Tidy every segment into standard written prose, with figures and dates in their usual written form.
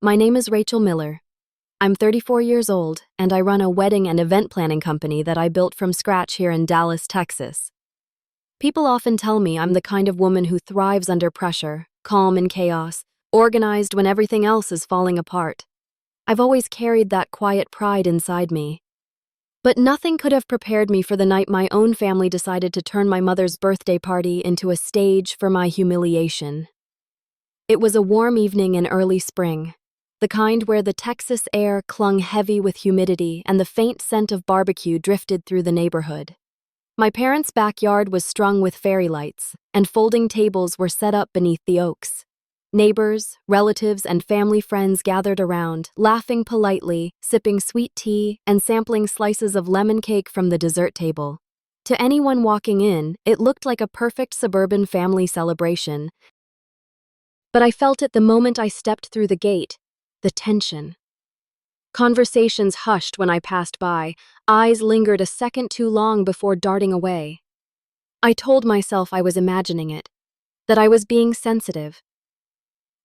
My name is Rachel Miller. I'm 34 years old, and I run a wedding and event planning company that I built from scratch here in Dallas, Texas. People often tell me I'm the kind of woman who thrives under pressure, calm in chaos, organized when everything else is falling apart. I've always carried that quiet pride inside me. But nothing could have prepared me for the night my own family decided to turn my mother's birthday party into a stage for my humiliation. It was a warm evening in early spring, the kind where the Texas air clung heavy with humidity and the faint scent of barbecue drifted through the neighborhood. My parents' backyard was strung with fairy lights, and folding tables were set up beneath the oaks. Neighbors, relatives, and family friends gathered around, laughing politely, sipping sweet tea, and sampling slices of lemon cake from the dessert table. To anyone walking in, it looked like a perfect suburban family celebration. But I felt it the moment I stepped through the gate, the tension. Conversations hushed when I passed by, eyes lingered a second too long before darting away. I told myself I was imagining it, that I was being sensitive.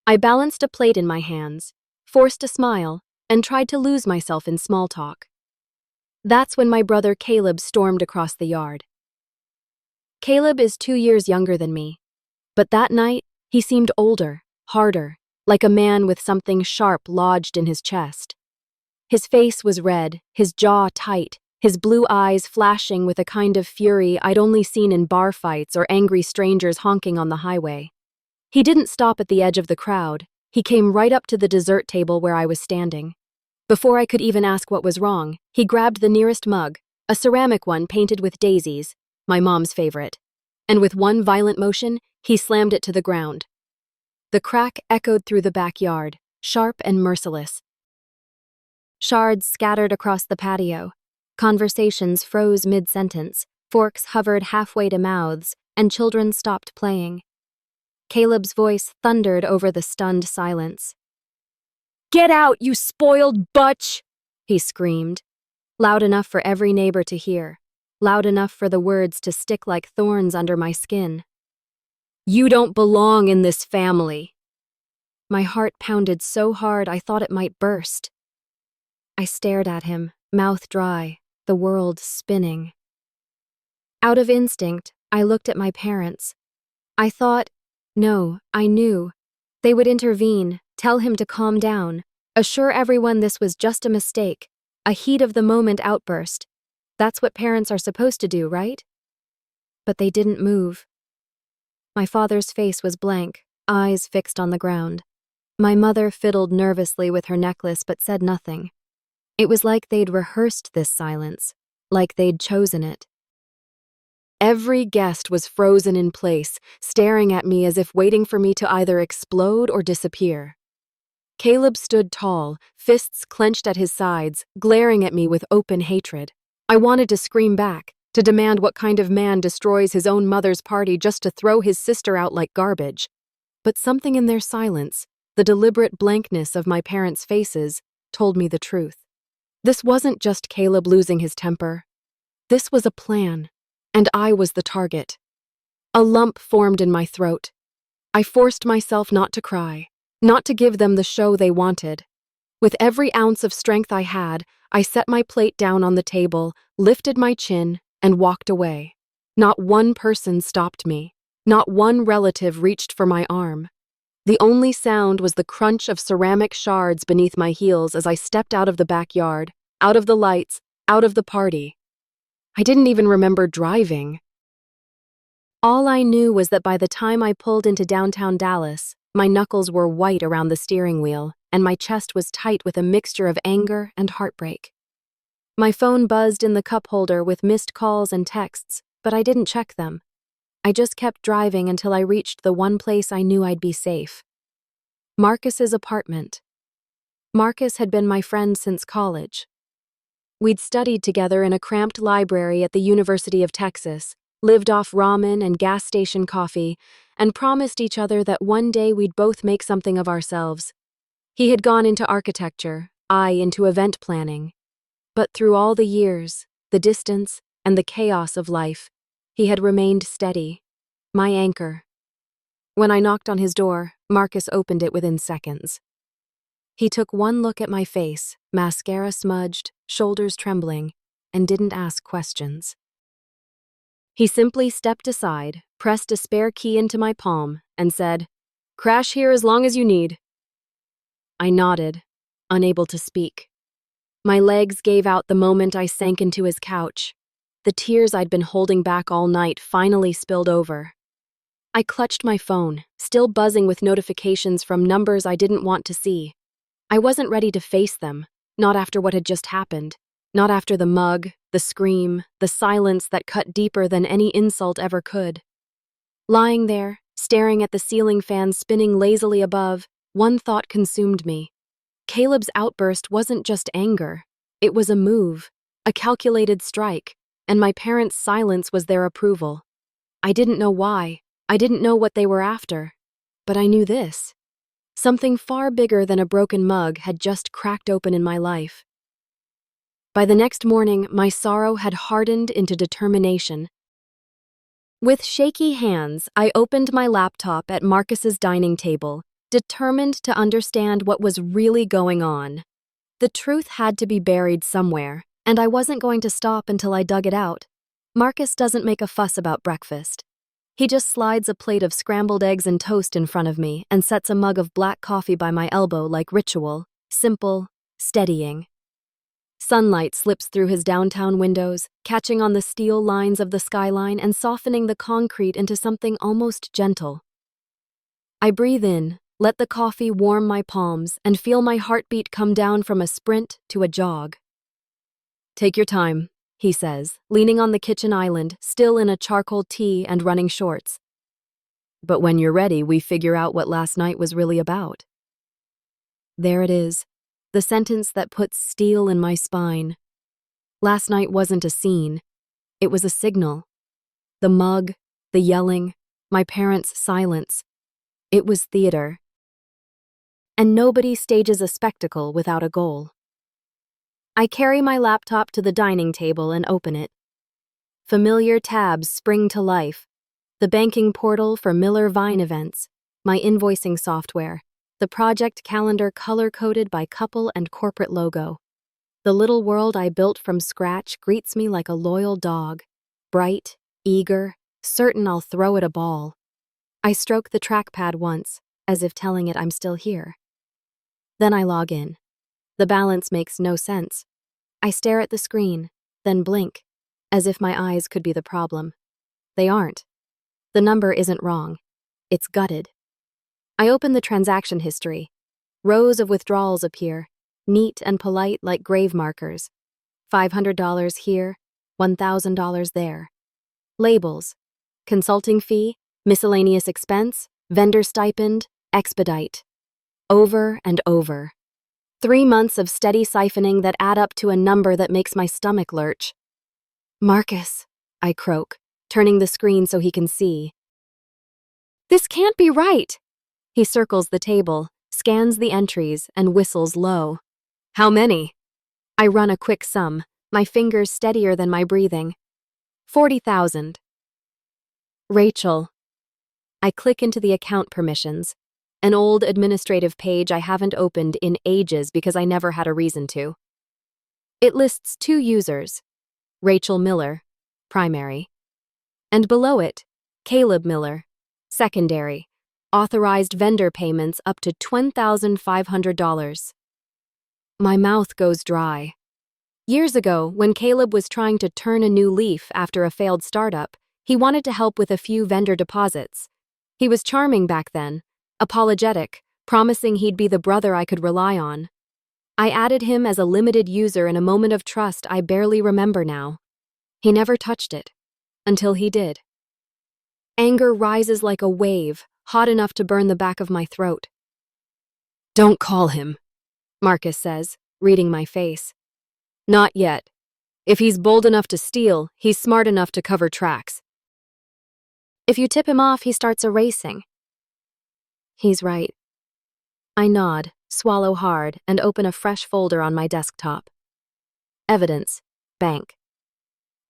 I balanced a plate in my hands, forced a smile, and tried to lose myself in small talk. That's when my brother Caleb stormed across the yard. Caleb is 2 years younger than me, but that night he seemed older, harder, like a man with something sharp lodged in his chest. His face was red, his jaw tight, his blue eyes flashing with a kind of fury I'd only seen in bar fights or angry strangers honking on the highway. He didn't stop at the edge of the crowd. He came right up to the dessert table where I was standing. Before I could even ask what was wrong, he grabbed the nearest mug, a ceramic one painted with daisies, my mom's favorite, and with one violent motion, he slammed it to the ground. The crack echoed through the backyard, sharp and merciless. Shards scattered across the patio. Conversations froze mid-sentence, forks hovered halfway to mouths, and children stopped playing. Caleb's voice thundered over the stunned silence. "Get out, you spoiled butch!" he screamed, loud enough for every neighbor to hear, loud enough for the words to stick like thorns under my skin. "You don't belong in this family." My heart pounded so hard I thought it might burst. I stared at him, mouth dry, the world spinning. Out of instinct, I looked at my parents. I thought, no, I knew. They would intervene, tell him to calm down, assure everyone this was just a mistake, a heat-of-the-moment outburst. That's what parents are supposed to do, right? But they didn't move. My father's face was blank, eyes fixed on the ground. My mother fiddled nervously with her necklace but said nothing. It was like they'd rehearsed this silence, like they'd chosen it. Every guest was frozen in place, staring at me as if waiting for me to either explode or disappear. Caleb stood tall, fists clenched at his sides, glaring at me with open hatred. I wanted to scream back, to demand what kind of man destroys his own mother's party just to throw his sister out like garbage. But something in their silence, the deliberate blankness of my parents' faces, told me the truth. This wasn't just Caleb losing his temper. This was a plan, and I was the target. A lump formed in my throat. I forced myself not to cry, not to give them the show they wanted. With every ounce of strength I had, I set my plate down on the table, lifted my chin, and walked away. Not one person stopped me. Not one relative reached for my arm. The only sound was the crunch of ceramic shards beneath my heels as I stepped out of the backyard, out of the lights, out of the party. I didn't even remember driving. All I knew was that by the time I pulled into downtown Dallas, my knuckles were white around the steering wheel, and my chest was tight with a mixture of anger and heartbreak. My phone buzzed in the cup holder with missed calls and texts, but I didn't check them. I just kept driving until I reached the one place I knew I'd be safe. Marcus's apartment. Marcus had been my friend since college. We'd studied together in a cramped library at the University of Texas, lived off ramen and gas station coffee, and promised each other that one day we'd both make something of ourselves. He had gone into architecture, I into event planning. But through all the years, the distance, and the chaos of life, he had remained steady, my anchor. When I knocked on his door, Marcus opened it within seconds. He took one look at my face, mascara smudged, shoulders trembling, and didn't ask questions. He simply stepped aside, pressed a spare key into my palm, and said, "Crash here as long as you need." I nodded, unable to speak. My legs gave out the moment I sank into his couch. The tears I'd been holding back all night finally spilled over. I clutched my phone, still buzzing with notifications from numbers I didn't want to see. I wasn't ready to face them, not after what had just happened, not after the mug, the scream, the silence that cut deeper than any insult ever could. Lying there, staring at the ceiling fan spinning lazily above, one thought consumed me. Caleb's outburst wasn't just anger. It was a move, a calculated strike, and my parents' silence was their approval. I didn't know why. I didn't know what they were after. But I knew this. Something far bigger than a broken mug had just cracked open in my life. By the next morning, my sorrow had hardened into determination. With shaky hands, I opened my laptop at Marcus's dining table, determined to understand what was really going on. The truth had to be buried somewhere, and I wasn't going to stop until I dug it out. Marcus doesn't make a fuss about breakfast. He just slides a plate of scrambled eggs and toast in front of me and sets a mug of black coffee by my elbow like ritual, simple, steadying. Sunlight slips through his downtown windows, catching on the steel lines of the skyline and softening the concrete into something almost gentle. I breathe in, let the coffee warm my palms, and feel my heartbeat come down from a sprint to a jog. "Take your time," he says, leaning on the kitchen island, still in a charcoal tee and running shorts. "But when you're ready, we figure out what last night was really about." There it is, the sentence that puts steel in my spine. Last night wasn't a scene. It was a signal. The mug, the yelling, my parents' silence. It was theater. And nobody stages a spectacle without a goal. I carry my laptop to the dining table and open it. Familiar tabs spring to life. The banking portal for Miller Vine events, my invoicing software, the project calendar color-coded by couple and corporate logo. The little world I built from scratch greets me like a loyal dog, bright, eager, certain I'll throw it a ball. I stroke the trackpad once, as if telling it I'm still here. Then I log in. The balance makes no sense. I stare at the screen, then blink, as if my eyes could be the problem. They aren't. The number isn't wrong. It's gutted. I open the transaction history. Rows of withdrawals appear, neat and polite like grave markers. $500 here, $1,000 there. Labels: consulting fee, miscellaneous expense, vendor stipend, expedite. Over and over. 3 months of steady siphoning that add up to a number that makes my stomach lurch. "Marcus," I croak, turning the screen so he can see. "This can't be right." He circles the table, scans the entries, and whistles low. "How many?" I run a quick sum, my fingers steadier than my breathing. 40,000. Rachel. I click into the account permissions, an old administrative page I haven't opened in ages because I never had a reason to. It lists 2 users, Rachel Miller, primary, and below it, Caleb Miller, secondary, authorized vendor payments up to $10,500. My mouth goes dry. Years ago, when Caleb was trying to turn a new leaf after a failed startup, he wanted to help with a few vendor deposits. He was charming back then, apologetic, promising he'd be the brother I could rely on. I added him as a limited user in a moment of trust I barely remember now. He never touched it, until he did. Anger rises like a wave, hot enough to burn the back of my throat. "Don't call him," Marcus says, reading my face. "Not yet. If he's bold enough to steal, he's smart enough to cover tracks. If you tip him off, he starts erasing." He's right. I nod, swallow hard, and open a fresh folder on my desktop. Evidence. Bank.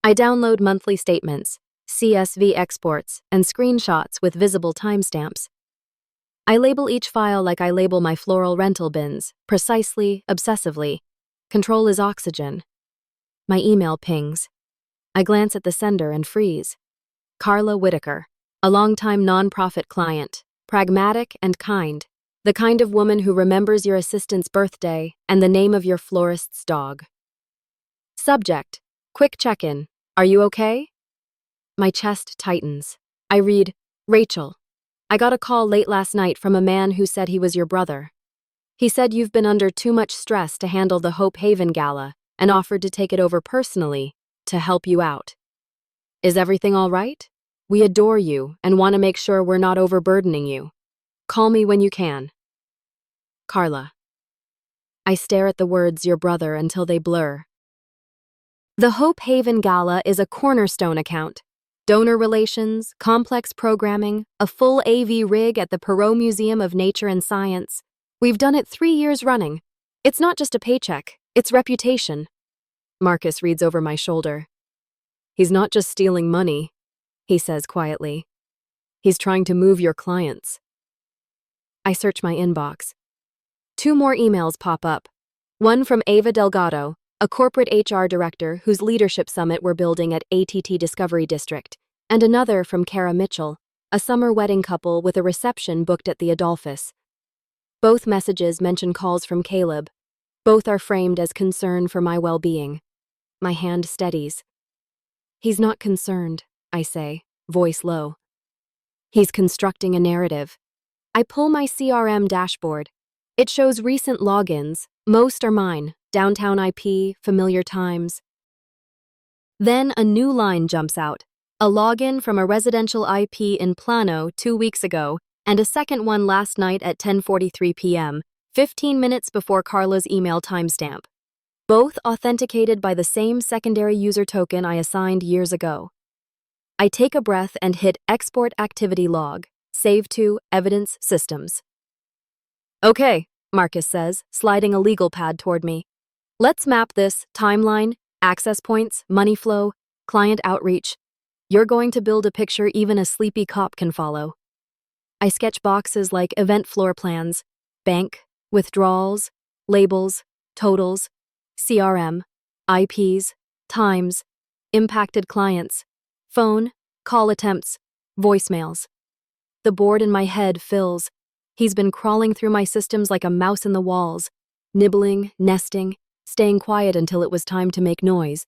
I download monthly statements, CSV exports, and screenshots with visible timestamps. I label each file like I label my floral rental bins, precisely, obsessively. Control is oxygen. My email pings. I glance at the sender and freeze. Carla Whitaker, a longtime nonprofit client, pragmatic and kind, the kind of woman who remembers your assistant's birthday and the name of your florist's dog. Subject, quick check-in. Are you okay? My chest tightens. I read, Rachel, I got a call late last night from a man who said he was your brother. He said you've been under too much stress to handle the Hope Haven Gala and offered to take it over personally to help you out. Is everything all right? We adore you and want to make sure we're not overburdening you. Call me when you can. Carla. I stare at the words your brother until they blur. The Hope Haven Gala is a cornerstone account. Donor relations, complex programming, a full AV rig at the Perot Museum of Nature and Science. We've done it 3 years running. It's not just a paycheck, it's reputation. Marcus reads over my shoulder. He's not just stealing money, he says quietly. He's trying to move your clients. I search my inbox. 2 more emails pop up. One from Ava Delgado, a corporate HR director whose leadership summit we're building at ATT Discovery District, and another from Kara Mitchell, a summer wedding couple with a reception booked at the Adolphus. Both messages mention calls from Caleb. Both are framed as concern for my well-being. My hand steadies. He's not concerned, I say, voice low. He's constructing a narrative. I pull my CRM dashboard. It shows recent logins. Most are mine. Downtown IP, familiar times. Then a new line jumps out. A login from a residential IP in Plano 2 weeks ago, and a second one last night at 10:43 p.m., 15 minutes before Carla's email timestamp. Both authenticated by the same secondary user token I assigned years ago. I take a breath and hit Export Activity Log, Save to Evidence Systems. Okay, Marcus says, sliding a legal pad toward me. Let's map this timeline, access points, money flow, client outreach. You're going to build a picture even a sleepy cop can follow. I sketch boxes like event floor plans, bank, withdrawals, labels, totals, CRM, IPs, times, impacted clients, phone, call attempts, voicemails. The board in my head fills. He's been crawling through my systems like a mouse in the walls, nibbling, nesting, staying quiet until it was time to make noise,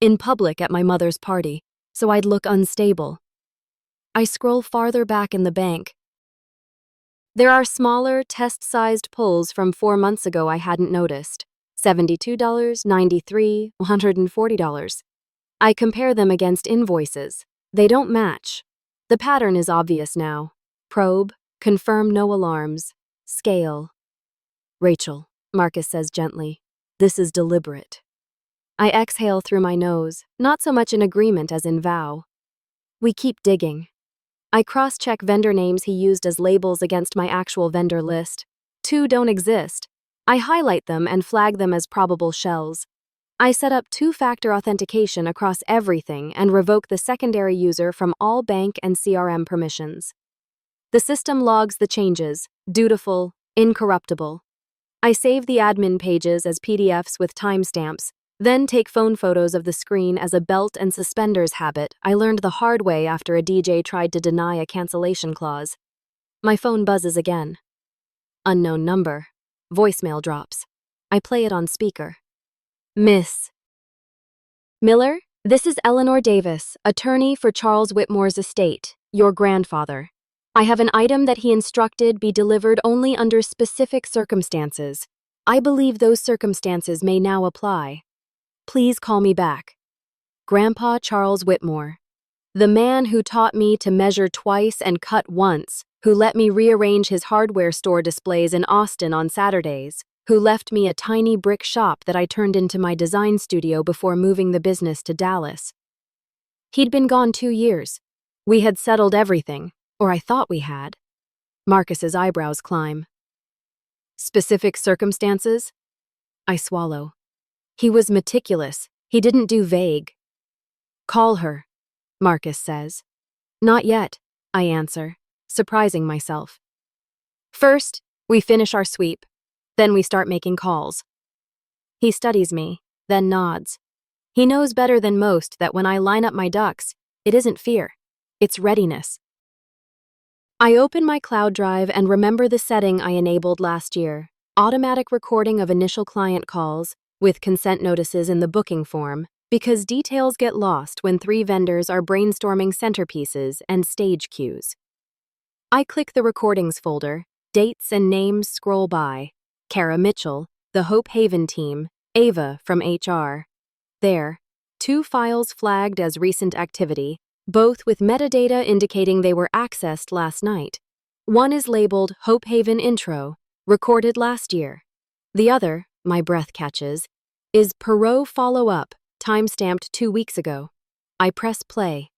in public at my mother's party, so I'd look unstable. I scroll farther back in the bank. There are smaller, test-sized pulls from 4 months ago I hadn't noticed. $72, $93, $140. I compare them against invoices. They don't match. The pattern is obvious now. Probe, confirm no alarms, scale. Rachel, Marcus says gently, this is deliberate. I exhale through my nose, not so much in agreement as in vow. We keep digging. I cross-check vendor names he used as labels against my actual vendor list. 2 don't exist. I highlight them and flag them as probable shells. I set up 2-factor authentication across everything and revoke the secondary user from all bank and CRM permissions. The system logs the changes, dutiful, incorruptible. I save the admin pages as PDFs with timestamps, then take phone photos of the screen as a belt and suspenders habit I learned the hard way after a DJ tried to deny a cancellation clause. My phone buzzes again. Unknown number. Voicemail drops. I play it on speaker. Miss Miller, this is Eleanor Davis, attorney for Charles Whitmore's estate, your grandfather. I have an item that he instructed be delivered only under specific circumstances. I believe those circumstances may now apply. Please call me back. Grandpa Charles Whitmore. The man who taught me to measure twice and cut once, who let me rearrange his hardware store displays in Austin on Saturdays, who left me a tiny brick shop that I turned into my design studio before moving the business to Dallas. He'd been gone 2 years. We had settled everything, or I thought we had. Marcus's eyebrows climb. Specific circumstances? I swallow. He was meticulous. He didn't do vague. Call her, Marcus says. Not yet, I answer, surprising myself. First, we finish our sweep. Then we start making calls. He studies me, then nods. He knows better than most that when I line up my ducks, it isn't fear, it's readiness. I open my cloud drive and remember the setting I enabled last year: automatic recording of initial client calls, with consent notices in the booking form, because details get lost when 3 vendors are brainstorming centerpieces and stage cues. I click the recordings folder, dates and names scroll by. Kara Mitchell, the Hope Haven team, Ava from HR. There, 2 files flagged as recent activity, both with metadata indicating they were accessed last night. One is labeled Hope Haven Intro, recorded last year. The other, my breath catches, is Perot Follow-Up, timestamped 2 weeks ago. I press play.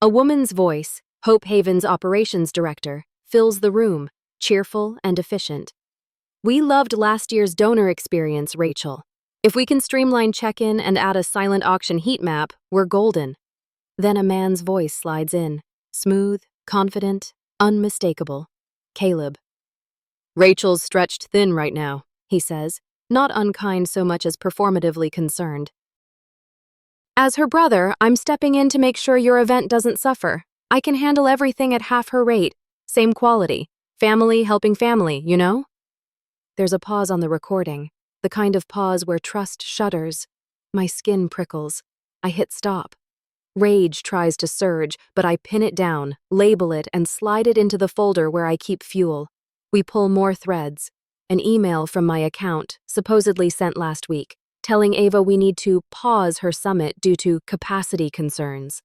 A woman's voice, Hope Haven's operations director, fills the room, cheerful and efficient. "We loved last year's donor experience, Rachel. If we can streamline check-in and add a silent auction heat map, we're golden." Then a man's voice slides in, smooth, confident, unmistakable. Caleb. "Rachel's stretched thin right now," he says, not unkind so much as performatively concerned. "As her brother, I'm stepping in to make sure your event doesn't suffer. I can handle everything at half her rate, same quality. Family helping family, you know?" There's a pause on the recording, the kind of pause where trust shudders. My skin prickles. I hit stop. Rage tries to surge, but I pin it down, label it, and slide it into the folder where I keep fuel. We pull more threads. An email from my account, supposedly sent last week, telling Ava we need to pause her summit due to capacity concerns.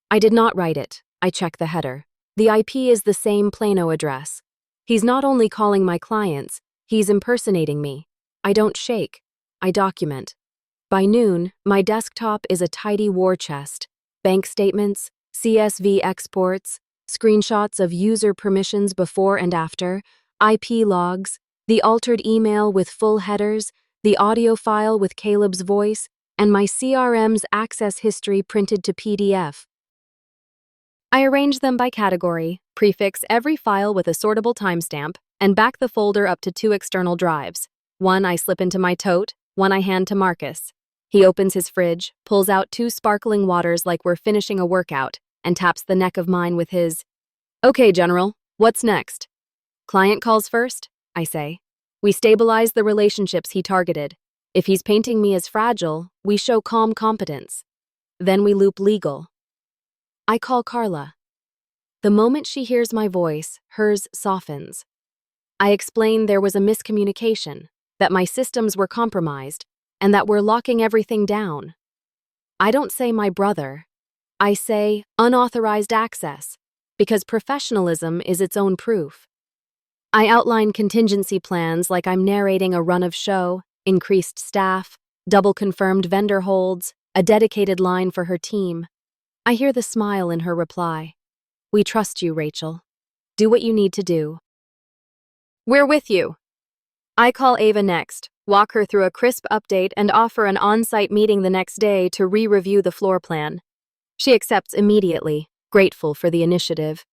I did not write it. I check the header. The IP is the same Plano address. He's not only calling my clients, he's impersonating me. I don't shake. I document. By noon, my desktop is a tidy war chest. Bank statements, CSV exports, screenshots of user permissions before and after, IP logs, the altered email with full headers, the audio file with Caleb's voice, and my CRM's access history printed to PDF. I arrange them by category, prefix every file with a sortable timestamp, and back the folder up to 2 external drives. One I slip into my tote, one I hand to Marcus. He opens his fridge, pulls out 2 sparkling waters like we're finishing a workout, and taps the neck of mine with his, "Okay, General, what's next?" "Client calls first," I say. We stabilize the relationships he targeted. If he's painting me as fragile, we show calm competence. Then we loop legal. I call Carla. The moment she hears my voice, hers softens. I explain there was a miscommunication, that my systems were compromised, and that we're locking everything down. I don't say my brother. I say unauthorized access, because professionalism is its own proof. I outline contingency plans like I'm narrating a run of show, increased staff, double confirmed vendor holds, a dedicated line for her team. I hear the smile in her reply. "We trust you, Rachel. Do what you need to do." "We're with you." I call Ava next, walk her through a crisp update, and offer an on-site meeting the next day to re-review the floor plan. She accepts immediately, grateful for the initiative.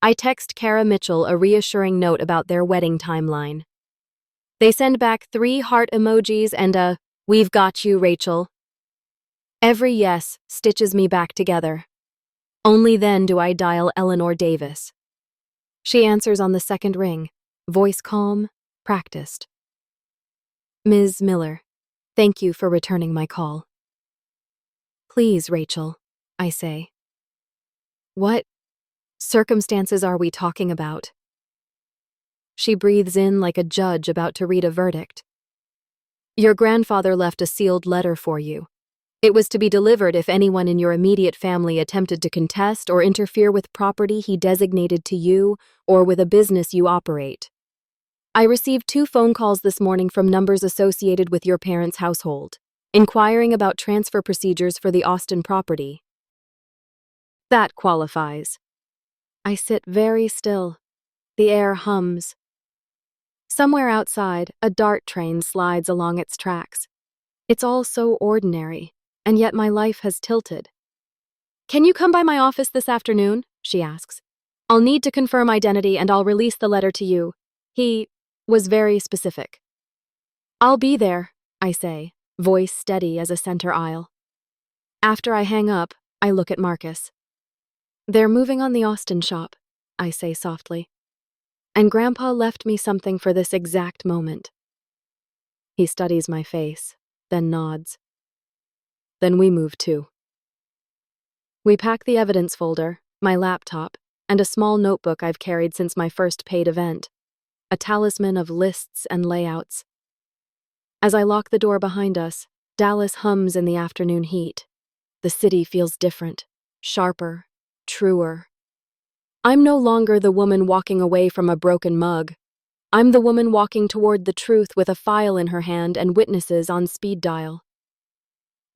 I text Kara Mitchell a reassuring note about their wedding timeline. They send back 3 heart emojis and a "We've got you, Rachel." Every yes stitches me back together. Only then do I dial Eleanor Davis. She answers on the second ring, voice calm, practiced. "Ms. Miller, thank you for returning my call." "Please, Rachel," I say. "What circumstances are we talking about?" She breathes in like a judge about to read a verdict. "Your grandfather left a sealed letter for you. It was to be delivered if anyone in your immediate family attempted to contest or interfere with property he designated to you or with a business you operate. I received 2 phone calls this morning from numbers associated with your parents' household, inquiring about transfer procedures for the Austin property." That qualifies. I sit very still. The air hums. Somewhere outside, a DART train slides along its tracks. It's all so ordinary, and yet my life has tilted. "Can you come by my office this afternoon?" she asks. "I'll need to confirm identity and I'll release the letter to you. He was very specific. "I'll be there," I say, voice steady as a center aisle. After I hang up, I look at Marcus. "They're moving on the Austin shop," I say softly. "And Grandpa left me something for this exact moment." He studies my face, then nods. Then we move too. We pack the evidence folder, my laptop, and a small notebook I've carried since my first paid event, a talisman of lists and layouts. As I lock the door behind us, Dallas hums in the afternoon heat. The city feels different, sharper, truer. I'm no longer the woman walking away from a broken mug. I'm the woman walking toward the truth with a file in her hand and witnesses on speed dial.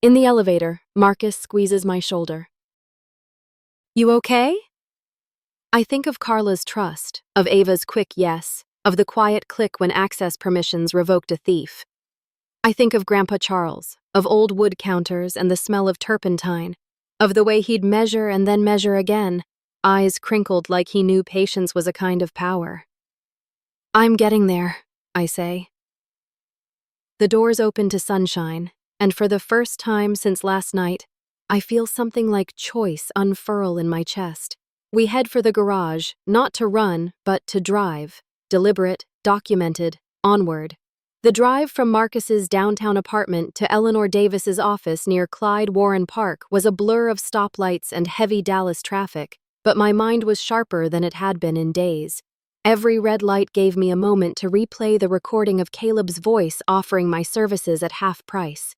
In the elevator, Marcus squeezes my shoulder. "You okay?" I think of Carla's trust, of Ava's quick yes, of the quiet click when access permissions revoked a thief. I think of Grandpa Charles, of old wood counters and the smell of turpentine, of the way he'd measure and then measure again, eyes crinkled like he knew patience was a kind of power. "I'm getting there," I say. The doors open to sunshine, and for the first time since last night, I feel something like choice unfurl in my chest. We head for the garage, not to run, but to drive. Deliberate, documented, onward. The drive from Marcus's downtown apartment to Eleanor Davis's office near Clyde Warren Park was a blur of stoplights and heavy Dallas traffic, but my mind was sharper than it had been in days. Every red light gave me a moment to replay the recording of Caleb's voice offering my services at half price.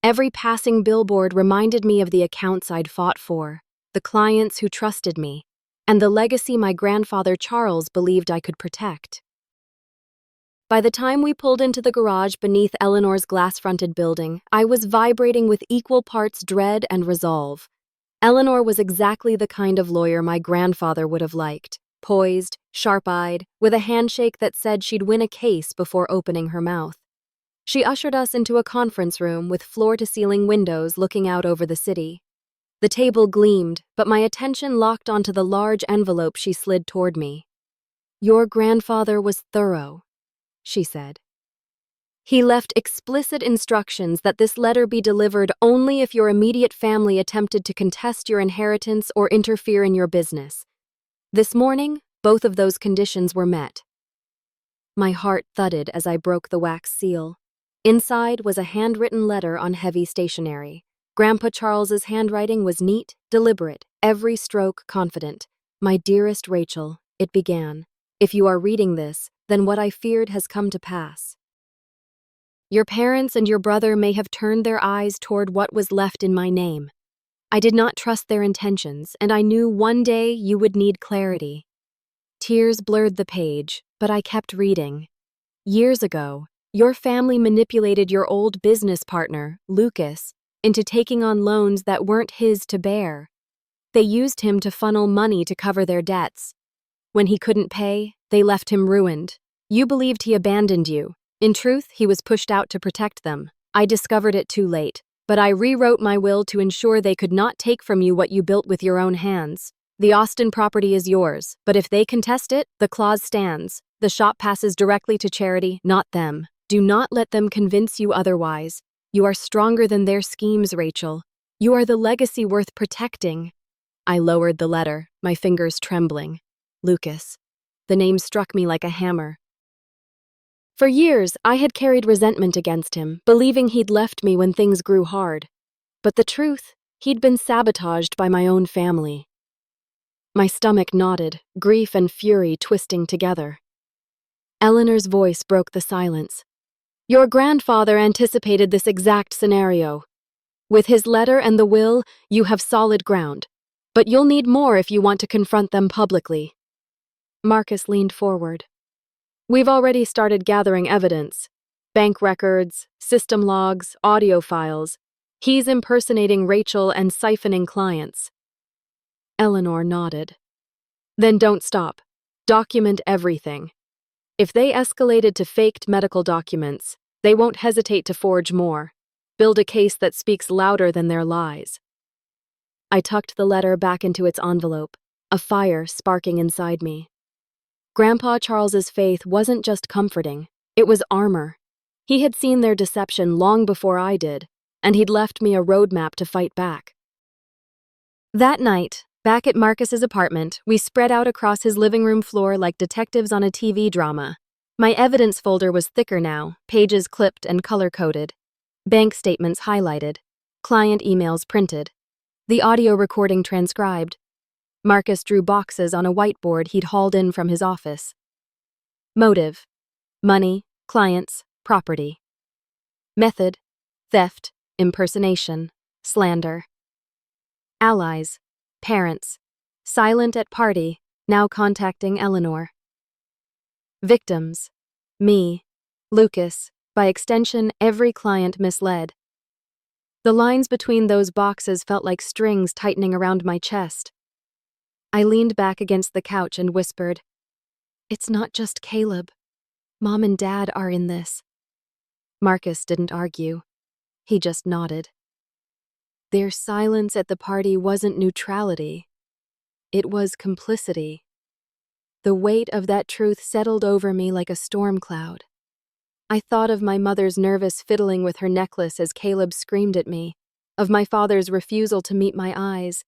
Every passing billboard reminded me of the accounts I'd fought for, the clients who trusted me, and the legacy my grandfather Charles believed I could protect. By the time we pulled into the garage beneath Eleanor's glass-fronted building, I was vibrating with equal parts dread and resolve. Eleanor was exactly the kind of lawyer my grandfather would have liked, poised, sharp-eyed, with a handshake that said she'd win a case before opening her mouth. She ushered us into a conference room with floor-to-ceiling windows looking out over the city. The table gleamed, but my attention locked onto the large envelope she slid toward me. "Your grandfather was thorough," she said. "He left explicit instructions that this letter be delivered only if your immediate family attempted to contest your inheritance or interfere in your business. This morning, both of those conditions were met." My heart thudded as I broke the wax seal. Inside was a handwritten letter on heavy stationery. Grandpa Charles's handwriting was neat, deliberate, every stroke confident. "My dearest Rachel," it began, "if you are reading this, then what I feared has come to pass. Your parents and your brother may have turned their eyes toward what was left in my name. I did not trust their intentions, and I knew one day you would need clarity." Tears blurred the page, but I kept reading. "Years ago, your family manipulated your old business partner, Lucas, into taking on loans that weren't his to bear. They used him to funnel money to cover their debts. When he couldn't pay, they left him ruined. You believed he abandoned you. In truth, he was pushed out to protect them. I discovered it too late, but I rewrote my will to ensure they could not take from you what you built with your own hands. The Austin property is yours, but if they contest it, the clause stands. The shop passes directly to charity, not them. Do not let them convince you otherwise. You are stronger than their schemes, Rachel. You are the legacy worth protecting." I lowered the letter, my fingers trembling. Lucas. The name struck me like a hammer. For years, I had carried resentment against him, believing he'd left me when things grew hard. But the truth, he'd been sabotaged by my own family. My stomach knotted, grief and fury twisting together. Eleanor's voice broke the silence. "Your grandfather anticipated this exact scenario. With his letter and the will, you have solid ground. But you'll need more if you want to confront them publicly." Marcus leaned forward. "We've already started gathering evidence. Bank records, system logs, audio files. He's impersonating Rachel and siphoning clients." Eleanor nodded. "Then don't stop. Document everything. If they escalated to faked medical documents, they won't hesitate to forge more. Build a case that speaks louder than their lies." I tucked the letter back into its envelope, a fire sparking inside me. Grandpa Charles's faith wasn't just comforting, it was armor. He had seen their deception long before I did, and he'd left me a roadmap to fight back. That night, back at Marcus's apartment, we spread out across his living room floor like detectives on a TV drama. My evidence folder was thicker now, pages clipped and color-coded. Bank statements highlighted. Client emails printed. The audio recording transcribed. Marcus drew boxes on a whiteboard he'd hauled in from his office. Motive: money, clients, property. Method: theft, impersonation, slander. Allies: parents, silent at party, now contacting Eleanor. Victims: me, Lucas, by extension, every client misled. The lines between those boxes felt like strings tightening around my chest. I leaned back against the couch and whispered, "It's not just Caleb. Mom and Dad are in this." Marcus didn't argue. He just nodded. Their silence at the party wasn't neutrality. It was complicity. The weight of that truth settled over me like a storm cloud. I thought of my mother's nervous fiddling with her necklace as Caleb screamed at me, of my father's refusal to meet my eyes.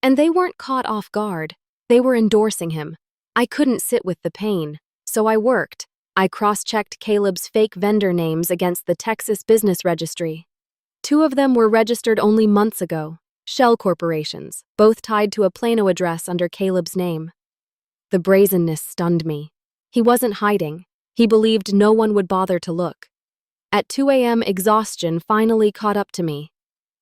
And they weren't caught off guard. They were endorsing him. I couldn't sit with the pain, so I worked. I cross-checked Caleb's fake vendor names against the Texas Business Registry. 2 of them were registered only months ago, shell corporations, both tied to a Plano address under Caleb's name. The brazenness stunned me. He wasn't hiding. He believed no one would bother to look. At 2 a.m., exhaustion finally caught up to me.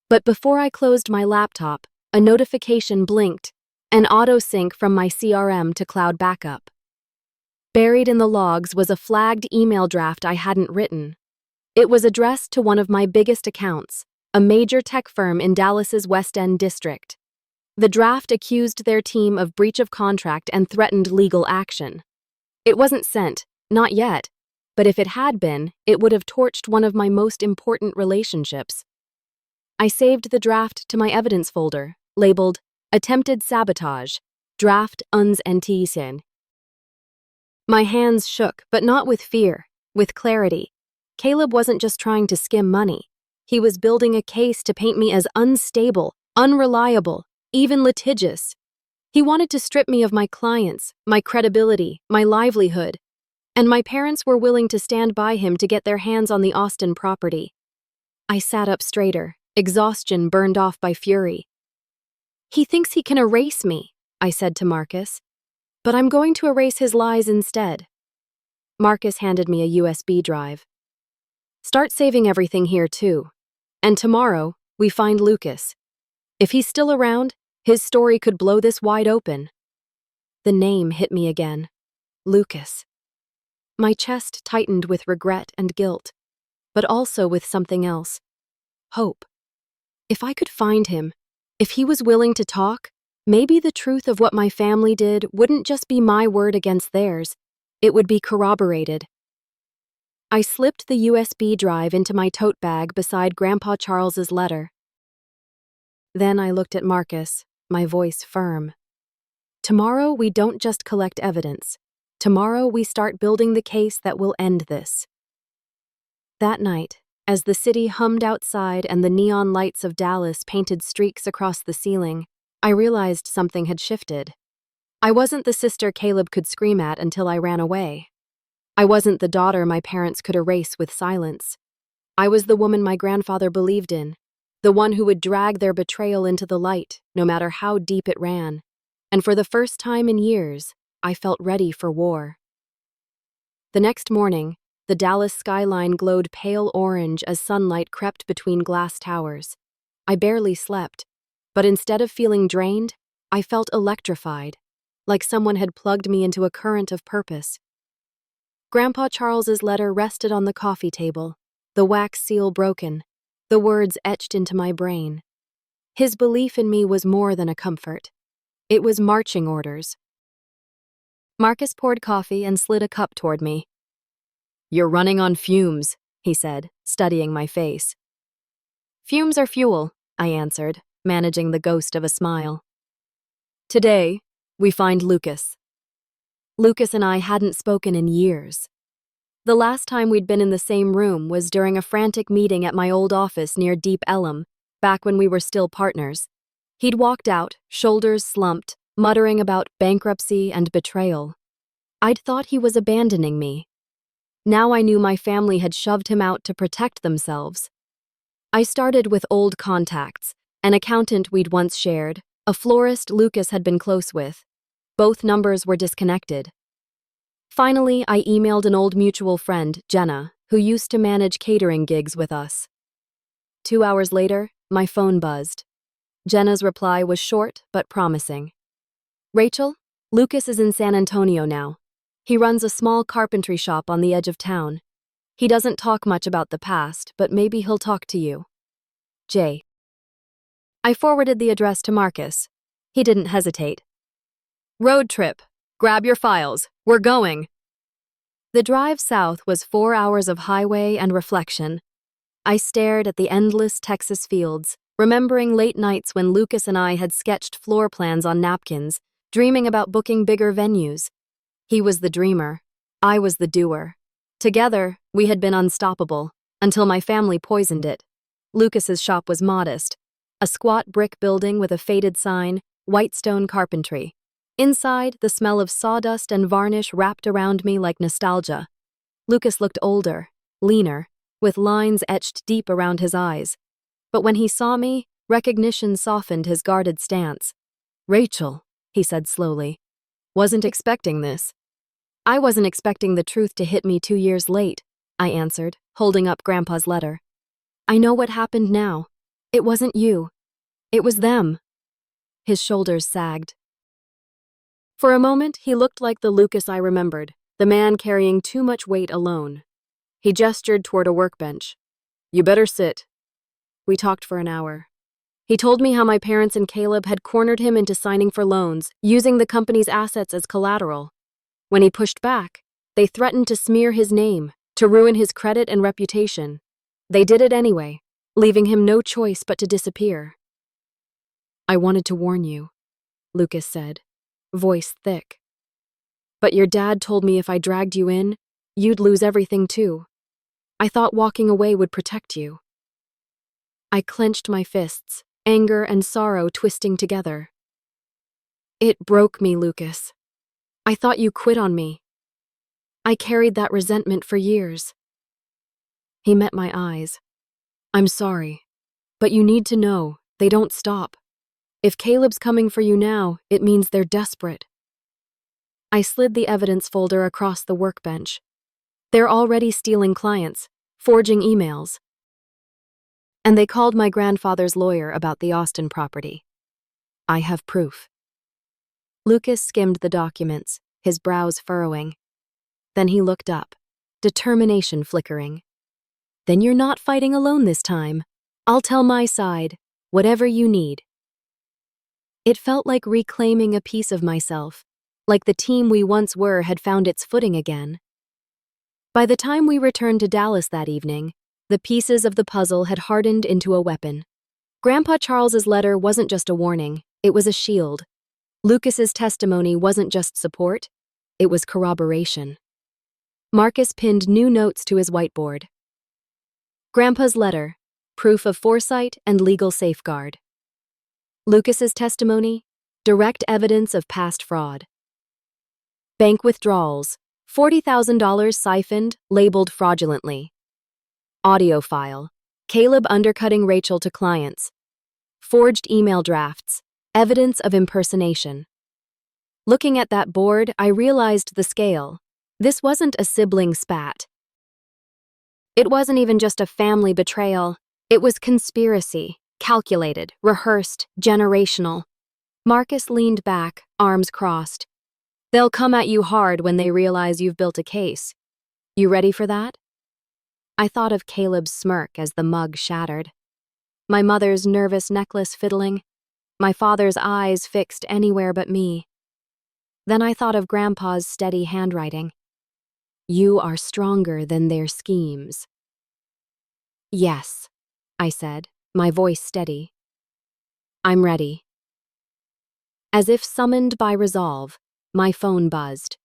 But before I closed my laptop, a notification blinked, an auto-sync from my CRM to cloud backup. Buried in the logs was a flagged email draft I hadn't written. It was addressed to one of my biggest accounts, a major tech firm in Dallas's West End district. The draft accused their team of breach of contract and threatened legal action. It wasn't sent, not yet, but if it had been, it would have torched one of my most important relationships. I saved the draft to my evidence folder, labeled Attempted Sabotage, Draft uns entisen. My hands shook, but not with fear, with clarity. Caleb wasn't just trying to skim money. He was building a case to paint me as unstable, unreliable, even litigious. He wanted to strip me of my clients, my credibility, my livelihood. And my parents were willing to stand by him to get their hands on the Austin property. I sat up straighter, exhaustion burned off by fury. "He thinks he can erase me," I said to Marcus. "But I'm going to erase his lies instead." Marcus handed me a USB drive. "Start saving everything here too. And tomorrow, we find Lucas. If he's still around, his story could blow this wide open." The name hit me again. Lucas. My chest tightened with regret and guilt, but also with something else. Hope. If I could find him, if he was willing to talk, maybe the truth of what my family did wouldn't just be my word against theirs. It would be corroborated. I slipped the USB drive into my tote bag beside Grandpa Charles's letter. Then I looked at Marcus, my voice firm. Tomorrow we don't just collect evidence. Tomorrow we start building the case that will end this. That night, as the city hummed outside and the neon lights of Dallas painted streaks across the ceiling, I realized something had shifted. I wasn't the sister Caleb could scream at until I ran away. I wasn't the daughter my parents could erase with silence. I was the woman my grandfather believed in, the one who would drag their betrayal into the light, no matter how deep it ran. And for the first time in years, I felt ready for war. The next morning, the Dallas skyline glowed pale orange as sunlight crept between glass towers. I barely slept, but instead of feeling drained, I felt electrified, like someone had plugged me into a current of purpose. Grandpa Charles's letter rested on the coffee table, the wax seal broken, the words etched into my brain. His belief in me was more than a comfort. It was marching orders. Marcus poured coffee and slid a cup toward me. "You're running on fumes," he said, studying my face. "Fumes are fuel," I answered, managing the ghost of a smile. "Today, we find Lucas." Lucas and I hadn't spoken in years. The last time we'd been in the same room was during a frantic meeting at my old office near Deep Ellum, back when we were still partners. He'd walked out, shoulders slumped, muttering about bankruptcy and betrayal. I'd thought he was abandoning me. Now I knew my family had shoved him out to protect themselves. I started with old contacts, an accountant we'd once shared, a florist Lucas had been close with. Both numbers were disconnected. Finally, I emailed an old mutual friend, Jenna, who used to manage catering gigs with us. 2 hours later, my phone buzzed. Jenna's reply was short but promising. Rachel, Lucas is in San Antonio now. He runs a small carpentry shop on the edge of town. He doesn't talk much about the past, but maybe he'll talk to you. J. I forwarded the address to Marcus. He didn't hesitate. Road trip. Grab your files. We're going. The drive south was 4 hours of highway and reflection. I stared at the endless Texas fields, remembering late nights when Lucas and I had sketched floor plans on napkins, dreaming about booking bigger venues. He was the dreamer. I was the doer. Together, we had been unstoppable, until my family poisoned it. Lucas's shop was modest. A squat brick building with a faded sign, white stone carpentry. Inside, the smell of sawdust and varnish wrapped around me like nostalgia. Lucas looked older, leaner, with lines etched deep around his eyes. But when he saw me, recognition softened his guarded stance. Rachel, he said slowly. Wasn't expecting this. I wasn't expecting the truth to hit me 2 years late, I answered, holding up Grandpa's letter. I know what happened now. It wasn't you. It was them. His shoulders sagged. For a moment, he looked like the Lucas I remembered, the man carrying too much weight alone. He gestured toward a workbench. You better sit. We talked for an hour. He told me how my parents and Caleb had cornered him into signing for loans, using the company's assets as collateral. When he pushed back, they threatened to smear his name, to ruin his credit and reputation. They did it anyway, leaving him no choice but to disappear. I wanted to warn you, Lucas said, voice thick. But your dad told me if I dragged you in, you'd lose everything too. I thought walking away would protect you. I clenched my fists, anger and sorrow twisting together. It broke me, Lucas. I thought you quit on me. I carried that resentment for years. He met my eyes. I'm sorry, but you need to know, they don't stop. If Caleb's coming for you now, it means they're desperate. I slid the evidence folder across the workbench. They're already stealing clients, forging emails. And they called my grandfather's lawyer about the Austin property. I have proof. Lucas skimmed the documents, his brows furrowing. Then he looked up, determination flickering. Then you're not fighting alone this time. I'll tell my side, whatever you need. It felt like reclaiming a piece of myself, like the team we once were had found its footing again. By the time we returned to Dallas that evening, the pieces of the puzzle had hardened into a weapon. Grandpa Charles's letter wasn't just a warning, it was a shield. Lucas's testimony wasn't just support, it was corroboration. Marcus pinned new notes to his whiteboard. Grandpa's letter, proof of foresight and legal safeguard. Lucas's testimony, direct evidence of past fraud. Bank withdrawals, $40,000 siphoned, labeled fraudulently. Audio file, Caleb undercutting Rachel to clients. Forged email drafts, evidence of impersonation. Looking at that board, I realized the scale. This wasn't a sibling spat. It wasn't even just a family betrayal. It was conspiracy, calculated, rehearsed, generational. Marcus leaned back, arms crossed. They'll come at you hard when they realize you've built a case. You ready for that? I thought of Caleb's smirk as the mug shattered. My mother's nervous necklace fiddling. My father's eyes fixed anywhere but me. Then I thought of Grandpa's steady handwriting. You are stronger than their schemes. Yes, I said, my voice steady. I'm ready. As if summoned by resolve, my phone buzzed.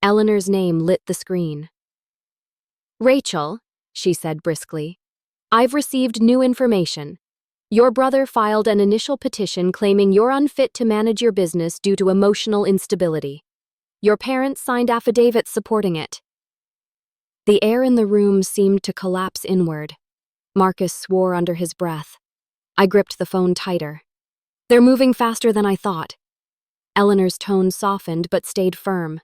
Eleanor's name lit the screen. "Rachel," she said briskly, "I've received new information. Your brother filed an initial petition claiming you're unfit to manage your business due to emotional instability. Your parents signed affidavits supporting it." The air in the room seemed to collapse inward. Marcus swore under his breath. I gripped the phone tighter. "They're moving faster than I thought." Eleanor's tone softened but stayed firm.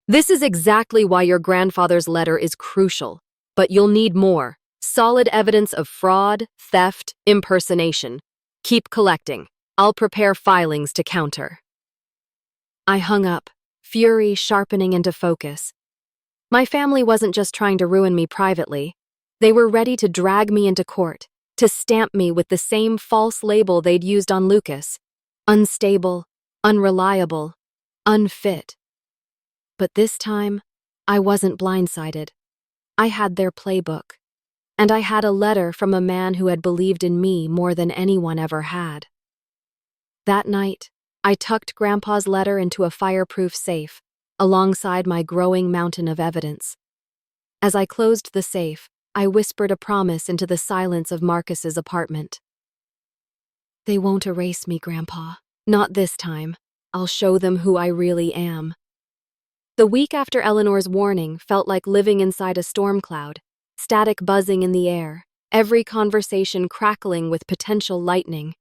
"This is exactly why your grandfather's letter is crucial, but you'll need more. Solid evidence of fraud, theft, impersonation. Keep collecting. I'll prepare filings to counter." I hung up, fury sharpening into focus. My family wasn't just trying to ruin me privately. They were ready to drag me into court, to stamp me with the same false label they'd used on Lucas. Unstable, unreliable, unfit. But this time, I wasn't blindsided. I had their playbook. And I had a letter from a man who had believed in me more than anyone ever had. That night, I tucked Grandpa's letter into a fireproof safe, alongside my growing mountain of evidence. As I closed the safe, I whispered a promise into the silence of Marcus's apartment. "They won't erase me, Grandpa. Not this time. I'll show them who I really am." The week after Eleanor's warning felt like living inside a storm cloud, static buzzing in the air, every conversation crackling with potential lightning.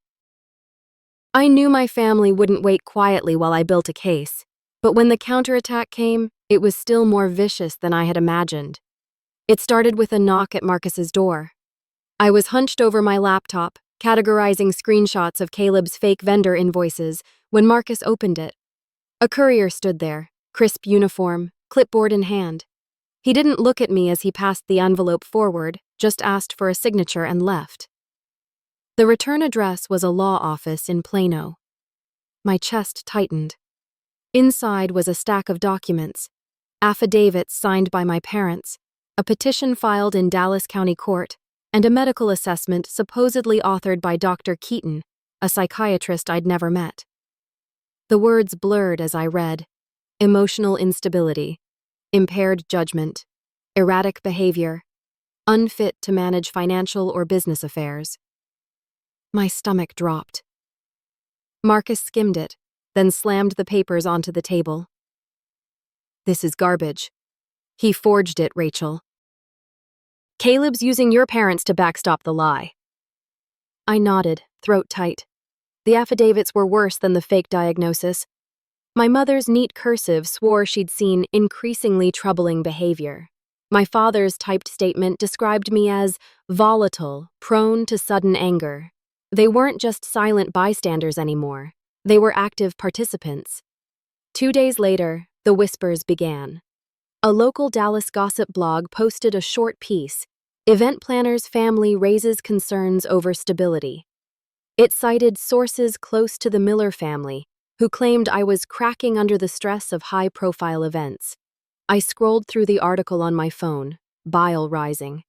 I knew my family wouldn't wait quietly while I built a case, but when the counterattack came, it was still more vicious than I had imagined. It started with a knock at Marcus's door. I was hunched over my laptop, categorizing screenshots of Caleb's fake vendor invoices, when Marcus opened it. A courier stood there, crisp uniform, clipboard in hand. He didn't look at me as he passed the envelope forward, just asked for a signature and left. The return address was a law office in Plano. My chest tightened. Inside was a stack of documents, affidavits signed by my parents, a petition filed in Dallas County Court, and a medical assessment supposedly authored by Dr. Keaton, a psychiatrist I'd never met. The words blurred as I read: emotional instability, impaired judgment, erratic behavior, unfit to manage financial or business affairs. My stomach dropped. Marcus skimmed it, then slammed the papers onto the table. "This is garbage. He forged it, Rachel. Caleb's using your parents to backstop the lie." I nodded, throat tight. The affidavits were worse than the fake diagnosis. My mother's neat cursive swore she'd seen increasingly troubling behavior. My father's typed statement described me as volatile, prone to sudden anger. They weren't just silent bystanders anymore. They were active participants. 2 days later, the whispers began. A local Dallas gossip blog posted a short piece: "Event planner's family raises concerns over stability." It cited sources close to the Miller family, who claimed I was cracking under the stress of high-profile events. I scrolled through the article on my phone, bile rising.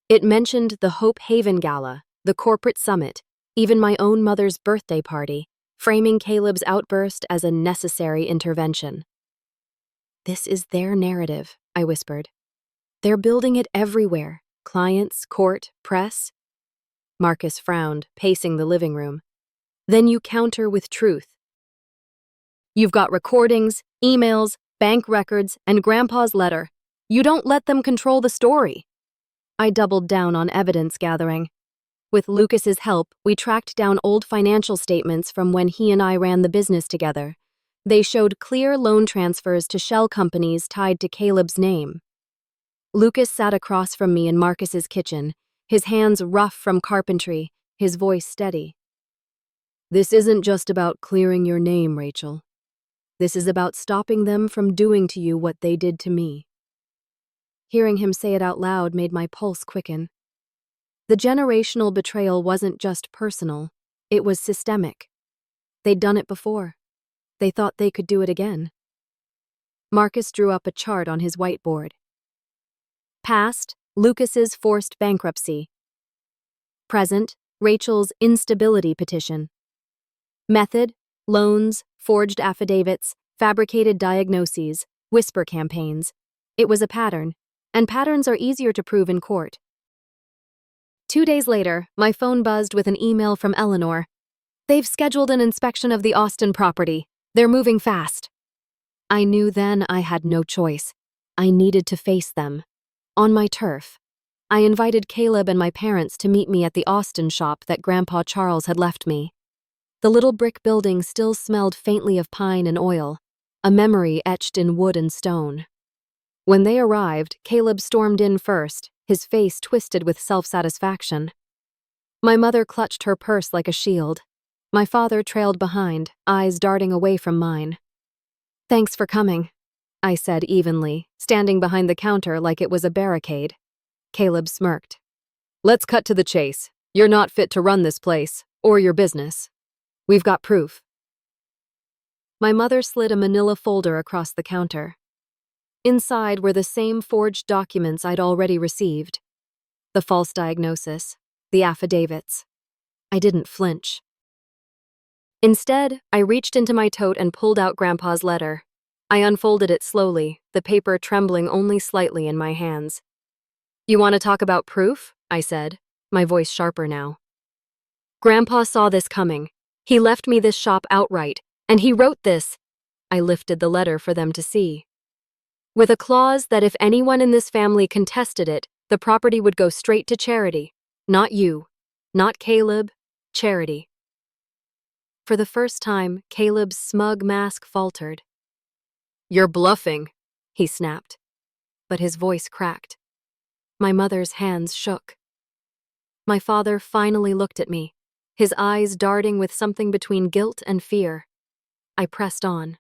It mentioned the Hope Haven Gala, the corporate summit, even my own mother's birthday party, framing Caleb's outburst as a necessary intervention. "This is their narrative," I whispered. "They're building it everywhere. Clients, court, press." Marcus frowned, pacing the living room. "Then you counter with truth. You've got recordings, emails, bank records, and Grandpa's letter. You don't let them control the story." I doubled down on evidence gathering. With Lucas's help, we tracked down old financial statements from when he and I ran the business together. They showed clear loan transfers to shell companies tied to Caleb's name. Lucas sat across from me in Marcus's kitchen, his hands rough from carpentry, his voice steady. "This isn't just about clearing your name, Rachel. This is about stopping them from doing to you what they did to me." Hearing him say it out loud made my pulse quicken. The generational betrayal wasn't just personal, it was systemic. They'd done it before. They thought they could do it again. Marcus drew up a chart on his whiteboard. Past, Lucas's forced bankruptcy. Present, Rachel's instability petition. Method, loans, forged affidavits, fabricated diagnoses, whisper campaigns. It was a pattern, and patterns are easier to prove in court. 2 days later, my phone buzzed with an email from Eleanor. They've scheduled an inspection of the Austin property. They're moving fast. I knew then I had no choice. I needed to face them. On my turf. I invited Caleb and my parents to meet me at the Austin shop that Grandpa Charles had left me. The little brick building still smelled faintly of pine and oil, a memory etched in wood and stone. When they arrived, Caleb stormed in first, his face twisted with self-satisfaction. My mother clutched her purse like a shield. My father trailed behind, eyes darting away from mine. "Thanks for coming," I said evenly, standing behind the counter like it was a barricade. Caleb smirked. "Let's cut to the chase. You're not fit to run this place, or your business. We've got proof." My mother slid a manila folder across the counter. Inside were the same forged documents I'd already received. The false diagnosis, the affidavits. I didn't flinch. Instead, I reached into my tote and pulled out Grandpa's letter. I unfolded it slowly, the paper trembling only slightly in my hands. "You want to talk about proof?" I said, my voice sharper now. "Grandpa saw this coming. He left me this shop outright, and he wrote this." I lifted the letter for them to see. "With a clause that if anyone in this family contested it, the property would go straight to charity. Not you. Not Caleb. Charity." For the first time, Caleb's smug mask faltered. "You're bluffing," he snapped, but his voice cracked. My mother's hands shook. My father finally looked at me, his eyes darting with something between guilt and fear. I pressed on.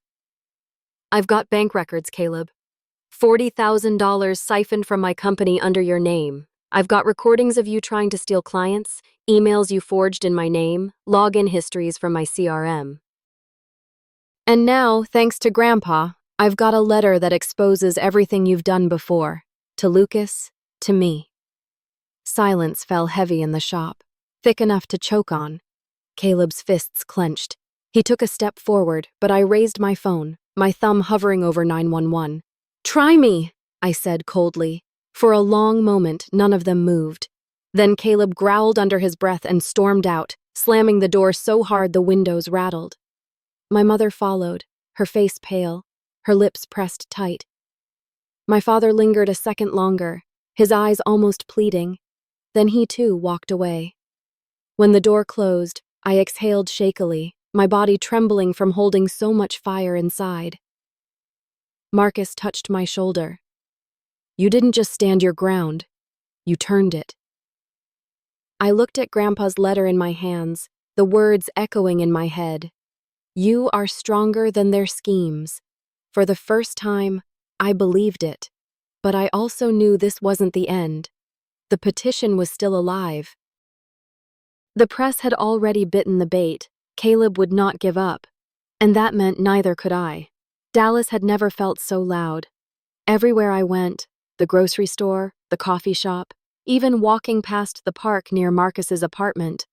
"I've got bank records, Caleb. $40,000 siphoned from my company under your name. I've got recordings of you trying to steal clients, emails you forged in my name, login histories from my CRM. And now, thanks to Grandpa, I've got a letter that exposes everything you've done before, to Lucas, to me." Silence fell heavy in the shop, thick enough to choke on. Caleb's fists clenched. He took a step forward, but I raised my phone, my thumb hovering over 911. "Try me," I said coldly. For a long moment, none of them moved. Then Caleb growled under his breath and stormed out, slamming the door so hard the windows rattled. My mother followed, her face pale, her lips pressed tight. My father lingered a second longer, his eyes almost pleading. Then he too walked away. When the door closed, I exhaled shakily, my body trembling from holding so much fire inside. Marcus touched my shoulder. "You didn't just stand your ground. You turned it." I looked at Grandpa's letter in my hands, the words echoing in my head. "You are stronger than their schemes." For the first time, I believed it. But I also knew this wasn't the end. The petition was still alive. The press had already bitten the bait. Caleb would not give up. And that meant neither could I. Dallas had never felt so loud. Everywhere I went, the grocery store, the coffee shop, even walking past the park near Marcus's apartment,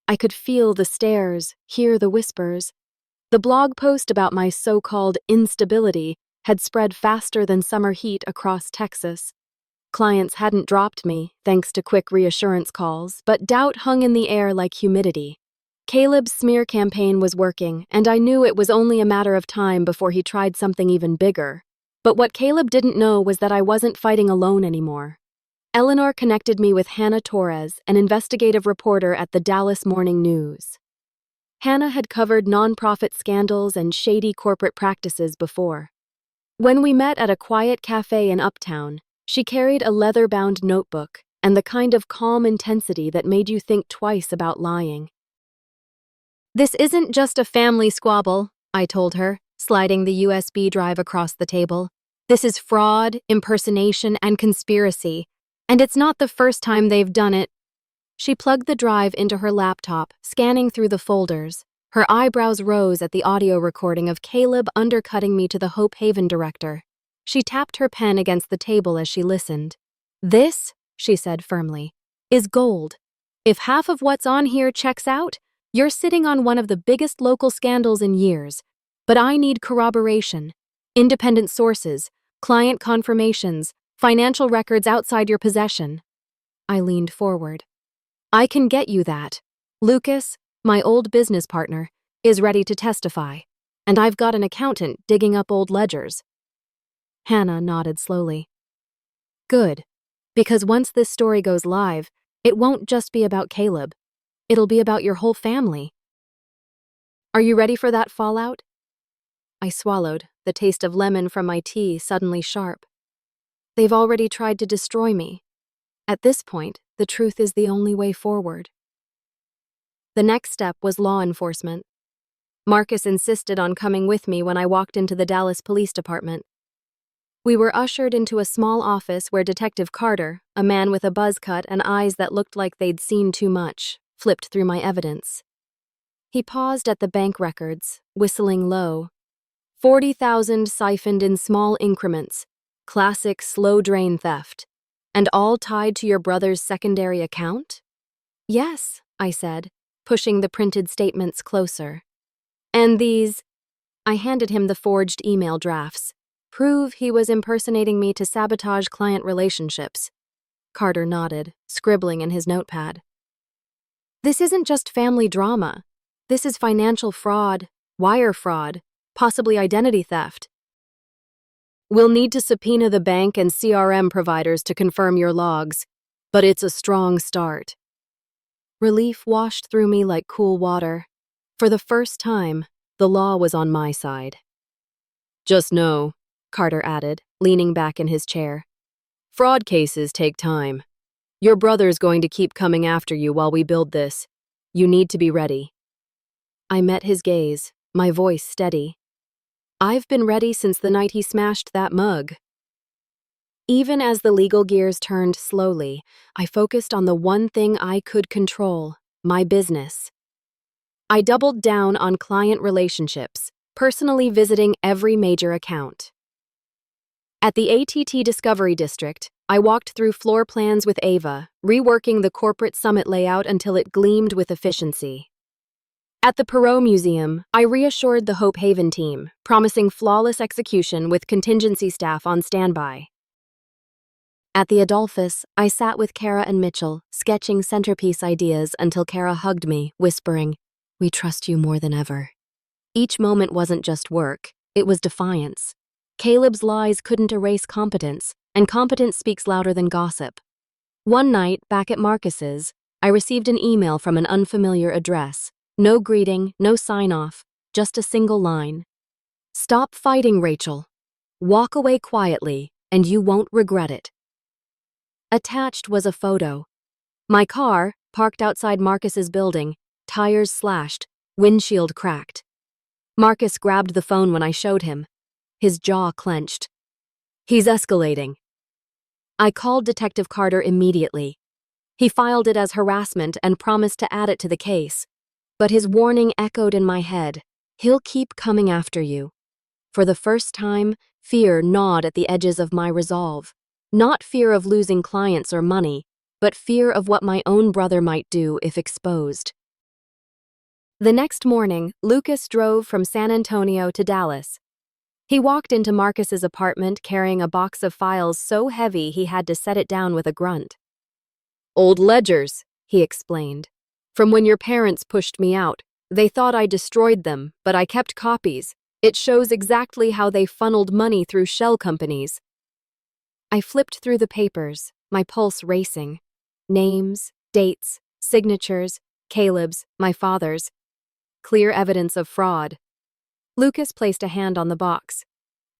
I could feel the stares, hear the whispers. The blog post about my so-called instability had spread faster than summer heat across Texas. Clients hadn't dropped me, thanks to quick reassurance calls, but doubt hung in the air like humidity. Caleb's smear campaign was working, and I knew it was only a matter of time before he tried something even bigger. But what Caleb didn't know was that I wasn't fighting alone anymore. Eleanor connected me with Hannah Torres, an investigative reporter at the Dallas Morning News. Hannah had covered nonprofit scandals and shady corporate practices before. When we met at a quiet cafe in Uptown, she carried a leather-bound notebook and the kind of calm intensity that made you think twice about lying. "This isn't just a family squabble," I told her, sliding the USB drive across the table. "This is fraud, impersonation, and conspiracy, and it's not the first time they've done it." She plugged the drive into her laptop, scanning through the folders. Her eyebrows rose at the audio recording of Caleb undercutting me to the Hope Haven director. She tapped her pen against the table as she listened. "This," she said firmly, "is gold. If half of what's on here checks out, you're sitting on one of the biggest local scandals in years. But I need corroboration. Independent sources, client confirmations, financial records outside your possession. I leaned forward. I can get you that. Lucas, my old business partner, is ready to testify, and I've got an accountant digging up old ledgers. Hannah nodded slowly. Good, because once this story goes live, it won't just be about Caleb. It'll be about your whole family. Are you ready for that fallout? I swallowed, the taste of lemon from my tea suddenly sharp. They've already tried to destroy me. At this point, the truth is the only way forward. The next step was law enforcement. Marcus insisted on coming with me when I walked into the Dallas Police Department. We were ushered into a small office where Detective Carter, a man with a buzz cut and eyes that looked like they'd seen too much, flipped through my evidence. He paused at the bank records, whistling low. 40,000 siphoned in small increments, classic slow drain theft, and all tied to your brother's secondary account? Yes, I said, pushing the printed statements closer. And these, I handed him the forged email drafts, prove he was impersonating me to sabotage client relationships. Carter nodded, scribbling in his notepad. This isn't just family drama. This is financial fraud, wire fraud, possibly identity theft. We'll need to subpoena the bank and CRM providers to confirm your logs, but it's a strong start. Relief washed through me like cool water. For the first time, the law was on my side. Just know, Carter added, leaning back in his chair, fraud cases take time. Your brother's going to keep coming after you while we build this. You need to be ready. I met his gaze, my voice steady. I've been ready since the night he smashed that mug. Even as the legal gears turned slowly, I focused on the one thing I could control, my business. I doubled down on client relationships, personally visiting every major account. At the ATT Discovery District, I walked through floor plans with Ava, reworking the corporate summit layout until it gleamed with efficiency. At the Perot Museum, I reassured the Hope Haven team, promising flawless execution with contingency staff on standby. At the Adolphus, I sat with Kara and Mitchell, sketching centerpiece ideas until Kara hugged me, whispering, "We trust you more than ever." Each moment wasn't just work, it was defiance. Caleb's lies couldn't erase competence, and competence speaks louder than gossip. One night, back at Marcus's, I received an email from an unfamiliar address. No greeting, no sign-off, just a single line. Stop fighting, Rachel. Walk away quietly, and you won't regret it. Attached was a photo. My car, parked outside Marcus's building, tires slashed, windshield cracked. Marcus grabbed the phone when I showed him. His jaw clenched. He's escalating. I called Detective Carter immediately. He filed it as harassment and promised to add it to the case. But his warning echoed in my head. He'll keep coming after you. For the first time, fear gnawed at the edges of my resolve. Not fear of losing clients or money, but fear of what my own brother might do if exposed. The next morning, Lucas drove from San Antonio to Dallas. He walked into Marcus's apartment carrying a box of files so heavy he had to set it down with a grunt. Old ledgers, he explained. From when your parents pushed me out, they thought I destroyed them, but I kept copies. It shows exactly how they funneled money through shell companies. I flipped through the papers, my pulse racing. Names, dates, signatures, Caleb's, my father's. Clear evidence of fraud. Lucas placed a hand on the box.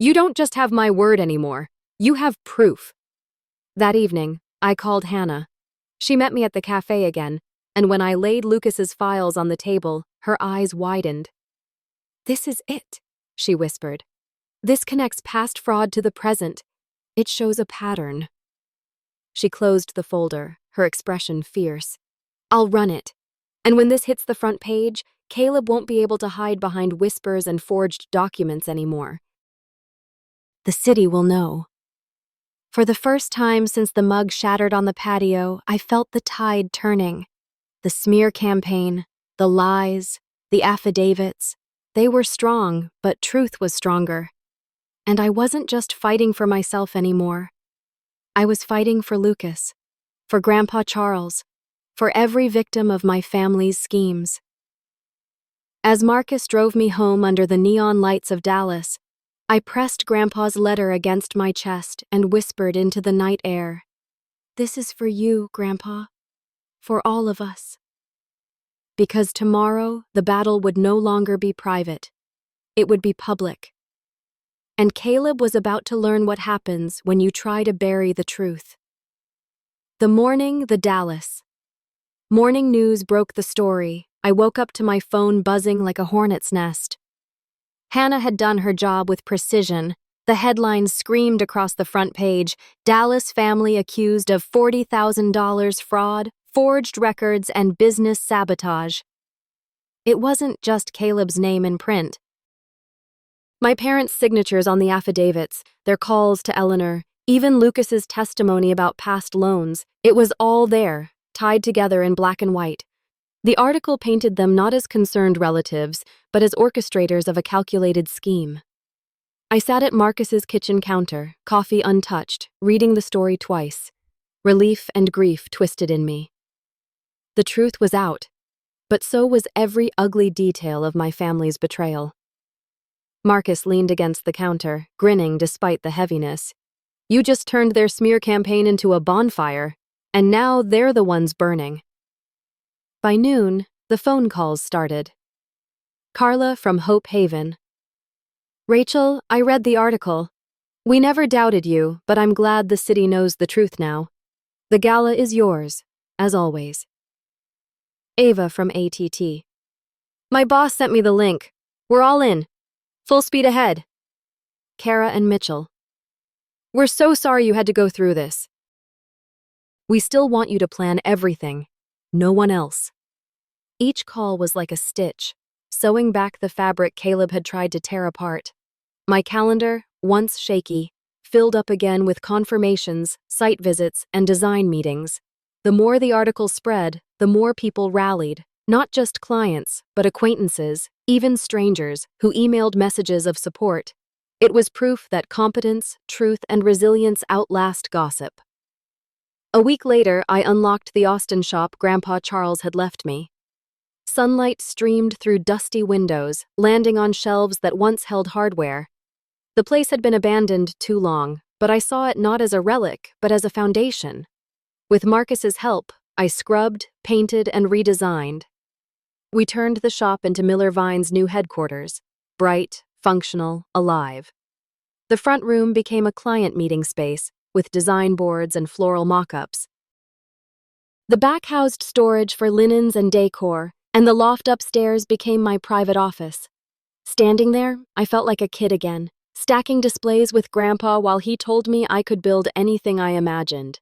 You don't just have my word anymore. You have proof. That evening, I called Hannah. She met me at the cafe again, and when I laid Lucas's files on the table, her eyes widened. This is it, she whispered. This connects past fraud to the present. It shows a pattern. She closed the folder, her expression fierce. I'll run it. And when this hits the front page, Caleb won't be able to hide behind whispers and forged documents anymore. The city will know. For the first time since the mug shattered on the patio, I felt the tide turning. The smear campaign, the lies, the affidavits, they were strong, but truth was stronger. And I wasn't just fighting for myself anymore. I was fighting for Lucas, for Grandpa Charles, for every victim of my family's schemes. As Marcus drove me home under the neon lights of Dallas, I pressed Grandpa's letter against my chest and whispered into the night air, "This is for you, Grandpa, for all of us." Because tomorrow, the battle would no longer be private. It would be public. And Caleb was about to learn what happens when you try to bury the truth. The morning, the Dallas. Morning news broke the story. I woke up to my phone buzzing like a hornet's nest. Hannah had done her job with precision. The headline screamed across the front page, "Dallas family accused of $40,000 fraud, forged records, and business sabotage." It wasn't just Caleb's name in print. My parents' signatures on the affidavits, their calls to Eleanor, even Lucas's testimony about past loans, it was all there, tied together in black and white. The article painted them not as concerned relatives, but as orchestrators of a calculated scheme. I sat at Marcus's kitchen counter, coffee untouched, reading the story twice. Relief and grief twisted in me. The truth was out, but so was every ugly detail of my family's betrayal. Marcus leaned against the counter, grinning despite the heaviness. "You just turned their smear campaign into a bonfire, and now they're the ones burning." By noon, the phone calls started. Carla from Hope Haven. "Rachel, I read the article. We never doubted you, but I'm glad the city knows the truth now. The gala is yours, as always." Ava from ATT. "My boss sent me the link. We're all in. Full speed ahead." Kara and Mitchell. "We're so sorry you had to go through this. We still want you to plan everything. No one else." Each call was like a stitch, sewing back the fabric Caleb had tried to tear apart. My calendar, once shaky, filled up again with confirmations, site visits, and design meetings. The more the article spread, the more people rallied, not just clients, but acquaintances, even strangers, who emailed messages of support. It was proof that competence, truth, and resilience outlast gossip. A week later, I unlocked the Austin shop Grandpa Charles had left me. Sunlight streamed through dusty windows, landing on shelves that once held hardware. The place had been abandoned too long, but I saw it not as a relic, but as a foundation. With Marcus's help, I scrubbed, painted, and redesigned. We turned the shop into Miller Vine's new headquarters, bright, functional, alive. The front room became a client meeting space, with design boards and floral mock-ups. The back housed storage for linens and decor, and the loft upstairs became my private office. Standing there, I felt like a kid again, stacking displays with Grandpa while he told me I could build anything I imagined.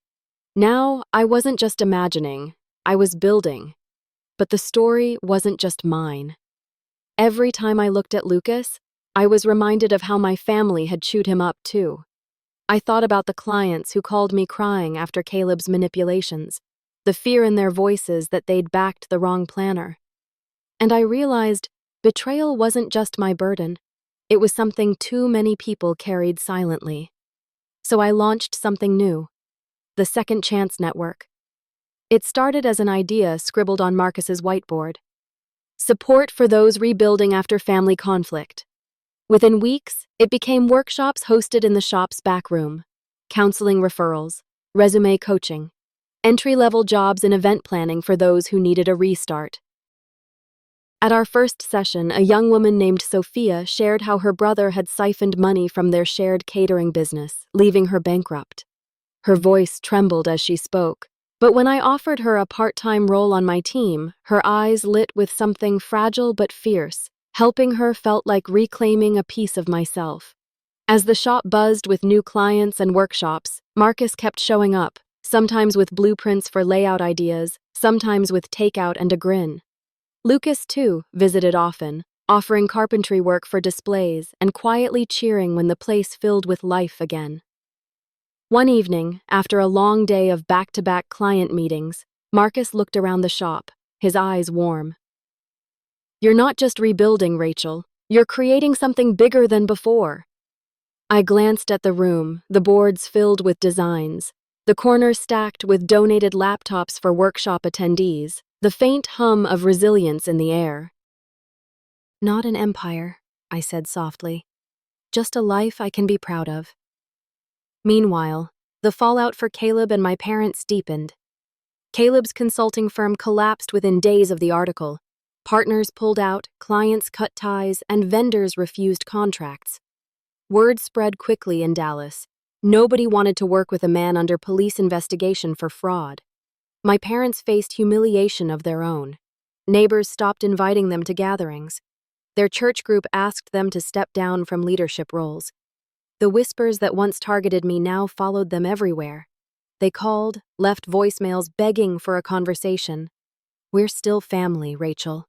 Now, I wasn't just imagining, I was building. But the story wasn't just mine. Every time I looked at Lucas, I was reminded of how my family had chewed him up too. I thought about the clients who called me crying after Caleb's manipulations, the fear in their voices that they'd backed the wrong planner. And I realized betrayal wasn't just my burden. It was something too many people carried silently. So I launched something new, the Second Chance Network. It started as an idea scribbled on Marcus's whiteboard. Support for those rebuilding after family conflict. Within weeks, it became workshops hosted in the shop's back room, counseling referrals, resume coaching, entry-level jobs in event planning for those who needed a restart. At our first session, a young woman named Sophia shared how her brother had siphoned money from their shared catering business, leaving her bankrupt. Her voice trembled as she spoke, but when I offered her a part-time role on my team, her eyes lit with something fragile but fierce. Helping her felt like reclaiming a piece of myself. As the shop buzzed with new clients and workshops, Marcus kept showing up, sometimes with blueprints for layout ideas, sometimes with takeout and a grin. Lucas, too, visited often, offering carpentry work for displays and quietly cheering when the place filled with life again. One evening, after a long day of back-to-back client meetings, Marcus looked around the shop, his eyes warm. "You're not just rebuilding, Rachel. You're creating something bigger than before." I glanced at the room, the boards filled with designs, the corners stacked with donated laptops for workshop attendees, the faint hum of resilience in the air. "Not an empire," I said softly. "Just a life I can be proud of." Meanwhile, the fallout for Caleb and my parents deepened. Caleb's consulting firm collapsed within days of the article. Partners pulled out, clients cut ties, and vendors refused contracts. Word spread quickly in Dallas. Nobody wanted to work with a man under police investigation for fraud. My parents faced humiliation of their own. Neighbors stopped inviting them to gatherings. Their church group asked them to step down from leadership roles. The whispers that once targeted me now followed them everywhere. They called, left voicemails begging for a conversation. "We're still family, Rachel."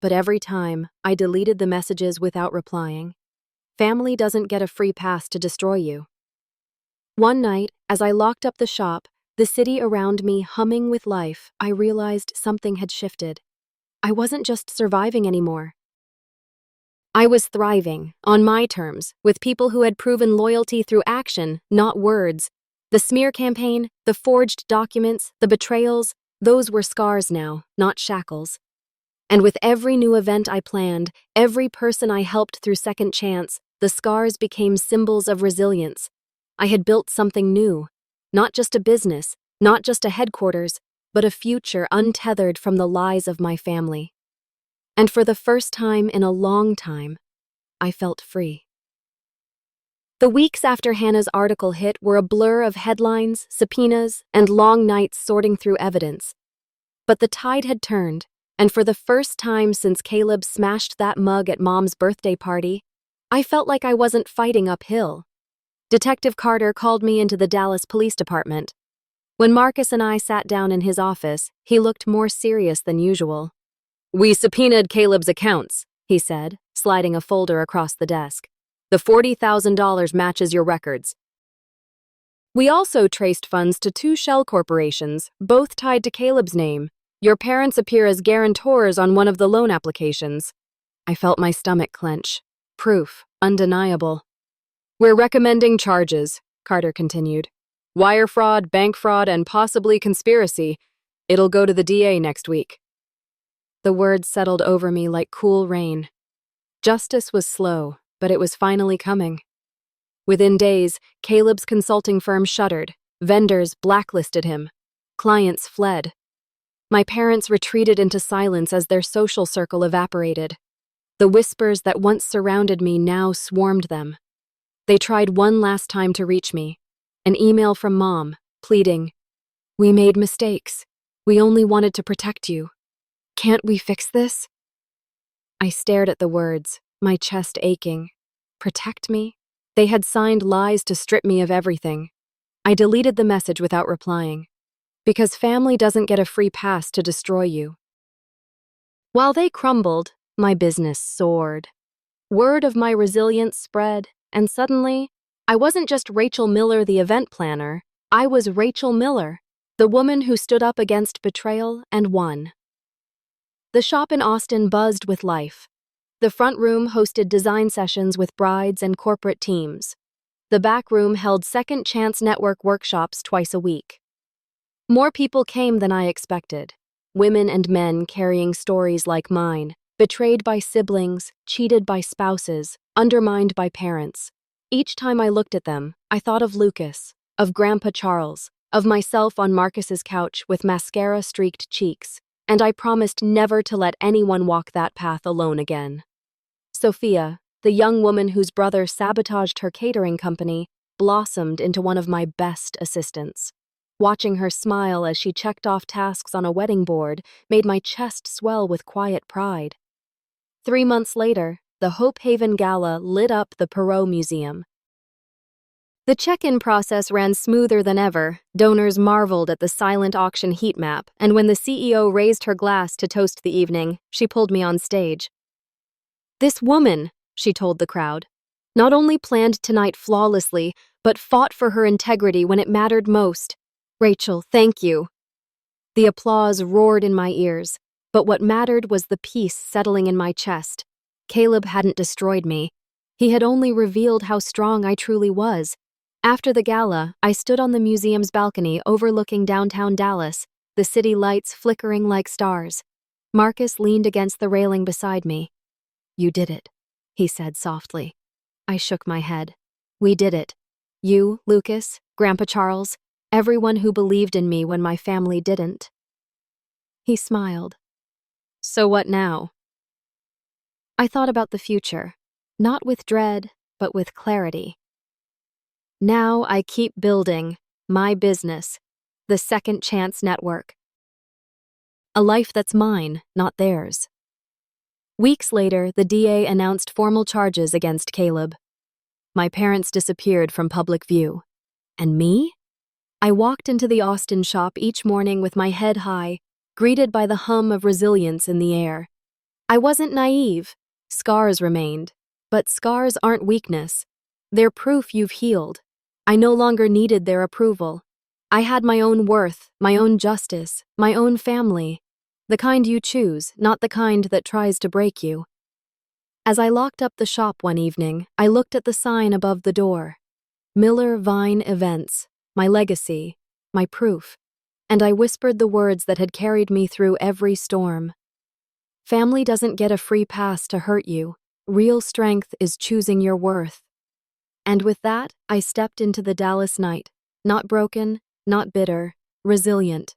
But every time, I deleted the messages without replying. Family doesn't get a free pass to destroy you. One night, as I locked up the shop, the city around me humming with life, I realized something had shifted. I wasn't just surviving anymore. I was thriving, on my terms, with people who had proven loyalty through action, not words. The smear campaign, the forged documents, the betrayals, those were scars now, not shackles. And with every new event I planned, every person I helped through Second Chance, the scars became symbols of resilience. I had built something new. Not just a business, not just a headquarters, but a future untethered from the lies of my family. And for the first time in a long time, I felt free. The weeks after Hannah's article hit were a blur of headlines, subpoenas, and long nights sorting through evidence. But the tide had turned, and for the first time since Caleb smashed that mug at Mom's birthday party, I felt like I wasn't fighting uphill. Detective Carter called me into the Dallas Police Department. When Marcus and I sat down in his office, he looked more serious than usual. "We subpoenaed Caleb's accounts," he said, sliding a folder across the desk. "The $40,000 matches your records. We also traced funds to 2 shell corporations, both tied to Caleb's name. Your parents appear as guarantors on one of the loan applications." I felt my stomach clench. Proof, undeniable. "We're recommending charges," Carter continued. "Wire fraud, bank fraud, and possibly conspiracy. It'll go to the DA next week." The words settled over me like cool rain. Justice was slow, but it was finally coming. Within days, Caleb's consulting firm shuttered. Vendors blacklisted him. Clients fled. My parents retreated into silence as their social circle evaporated. The whispers that once surrounded me now swarmed them. They tried one last time to reach me. An email from Mom, pleading, "We made mistakes. We only wanted to protect you. Can't we fix this?" I stared at the words, my chest aching. Protect me? They had signed lies to strip me of everything. I deleted the message without replying. Because family doesn't get a free pass to destroy you. While they crumbled, my business soared. Word of my resilience spread, and suddenly, I wasn't just Rachel Miller, the event planner. I was Rachel Miller, the woman who stood up against betrayal and won. The shop in Austin buzzed with life. The front room hosted design sessions with brides and corporate teams. The back room held Second Chance Network workshops twice a week. More people came than I expected. Women and men carrying stories like mine, betrayed by siblings, cheated by spouses, undermined by parents. Each time I looked at them, I thought of Lucas, of Grandpa Charles, of myself on Marcus's couch with mascara-streaked cheeks, and I promised never to let anyone walk that path alone again. Sophia, the young woman whose brother sabotaged her catering company, blossomed into one of my best assistants. Watching her smile as she checked off tasks on a wedding board made my chest swell with quiet pride. 3 months later, the Hope Haven Gala lit up the Perot Museum. The check-in process ran smoother than ever. Donors marveled at the silent auction heat map, and when the CEO raised her glass to toast the evening, she pulled me on stage. "This woman," she told the crowd, "not only planned tonight flawlessly, but fought for her integrity when it mattered most. Rachel, thank you." The applause roared in my ears, but what mattered was the peace settling in my chest. Caleb hadn't destroyed me. He had only revealed how strong I truly was. After the gala, I stood on the museum's balcony overlooking downtown Dallas, the city lights flickering like stars. Marcus leaned against the railing beside me. "You did it," he said softly. I shook my head. "We did it. You, Lucas, Grandpa Charles, everyone who believed in me when my family didn't." He smiled. "So what now?" I thought about the future, not with dread, but with clarity. Now I keep building my business, the Second Chance Network. A life that's mine, not theirs. Weeks later, the DA announced formal charges against Caleb. My parents disappeared from public view. And me? I walked into the Austin shop each morning with my head high, greeted by the hum of resilience in the air. I wasn't naive. Scars remained. But scars aren't weakness. They're proof you've healed. I no longer needed their approval. I had my own worth, my own justice, my own family. The kind you choose, not the kind that tries to break you. As I locked up the shop one evening, I looked at the sign above the door. Miller Vine Events, my legacy, my proof. And I whispered the words that had carried me through every storm. Family doesn't get a free pass to hurt you. Real strength is choosing your worth. And with that, I stepped into the Dallas night, not broken, not bitter, resilient.